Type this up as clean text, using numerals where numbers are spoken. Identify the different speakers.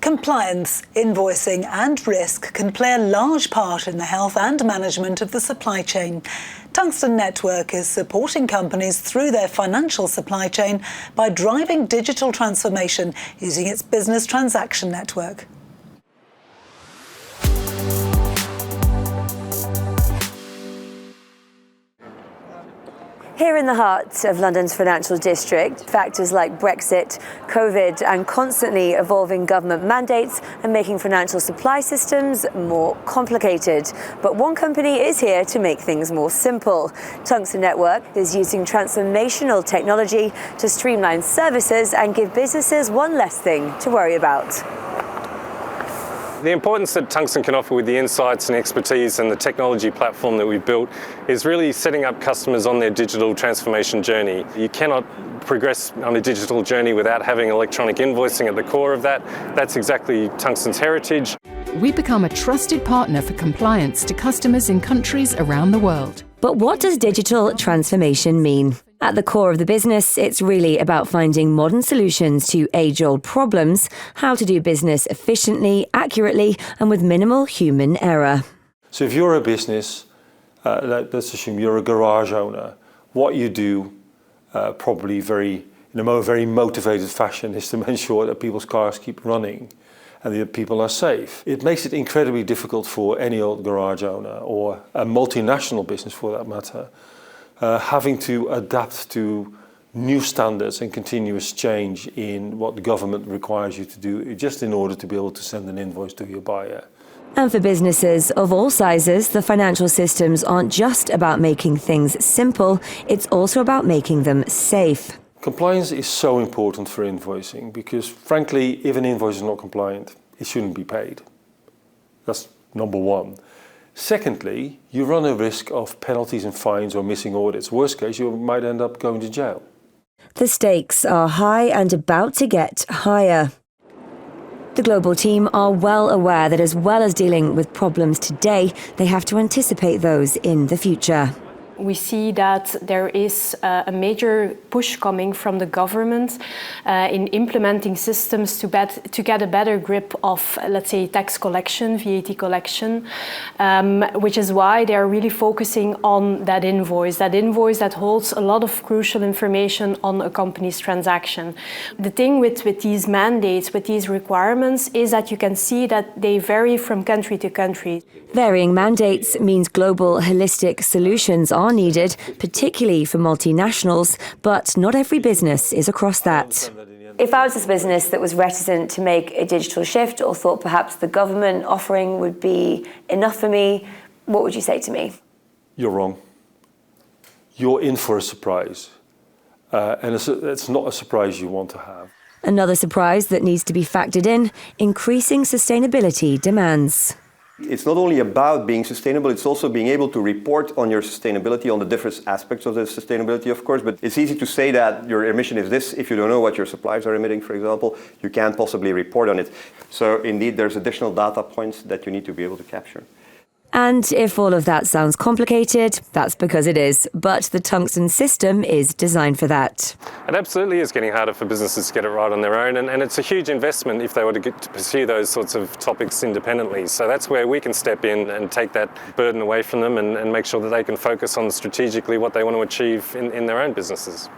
Speaker 1: Compliance, invoicing and risk can play a large part in the health and management of the supply chain. Tungsten Network is supporting companies through their financial supply chain by driving digital transformation using its business transaction network.
Speaker 2: Here in the heart of London's financial district, factors like Brexit, COVID and constantly evolving government mandates are making financial supply systems more complicated. But one company is here to make things more simple. Tungsten Network is using transformational technology to streamline services and give businesses one less thing to worry about.
Speaker 3: The importance that Tungsten can offer with the insights and expertise and the technology platform that we've built is really setting up customers on their digital transformation journey. You cannot progress on a digital journey without having electronic invoicing at the core of that. That's exactly Tungsten's heritage.
Speaker 4: We become a trusted partner for compliance to customers in countries around the world.
Speaker 2: But what does digital transformation mean? At the core of the business, it's really about finding modern solutions to age-old problems, how to do business efficiently, accurately, and with minimal human error.
Speaker 5: So if you're a business, let's assume you're a garage owner, what you do probably in a very motivated fashion is to make sure that people's cars keep running and that people are safe. It makes it incredibly difficult for any old garage owner or a multinational business for that matter, having to adapt to new standards and continuous change in what the government requires you to do just in order to be able to send an invoice to your buyer.
Speaker 2: And for businesses of all sizes, the financial systems aren't just about making things simple, it's also about making them safe.
Speaker 5: Compliance is so important for invoicing because, frankly, if an invoice is not compliant, it shouldn't be paid. That's number one. Secondly, you run a risk of penalties and fines or missing audits. Worst case, you might end up going to jail.
Speaker 2: The stakes are high and about to get higher. The global team are well aware that as well as dealing with problems today, they have to anticipate those in the future.
Speaker 6: We see that there is a major push coming from the government in implementing systems to get a better grip of, let's say, tax collection, VAT collection, which is why they are really focusing on that invoice that holds a lot of crucial information on a company's transaction. The thing with these mandates, with these requirements, is that you can see that they vary from country to country.
Speaker 2: Varying mandates means global holistic solutions are needed, particularly for multinationals, but not every business is across that. If I was a business that was reticent to make a digital shift or thought perhaps the government offering would be enough for me, what would you say to me?
Speaker 5: You're wrong. You're in for a surprise. And it's not a surprise you want to have.
Speaker 2: Another surprise that needs to be factored in, increasing sustainability demands.
Speaker 7: It's not only about being sustainable, it's also being able to report on your sustainability, on the different aspects of the sustainability, of course. But it's easy to say that your emission is this. If you don't know what your suppliers are emitting, for example, you can't possibly report on it. So indeed, there's additional data points that you need to be able to capture.
Speaker 2: And if all of that sounds complicated, that's because it is. But the Tungsten system is designed for that.
Speaker 3: It absolutely is getting harder for businesses to get it right on their own, and it's a huge investment if they were to pursue those sorts of topics independently. So that's where we can step in and take that burden away from them and make sure that they can focus on strategically what they want to achieve in their own businesses.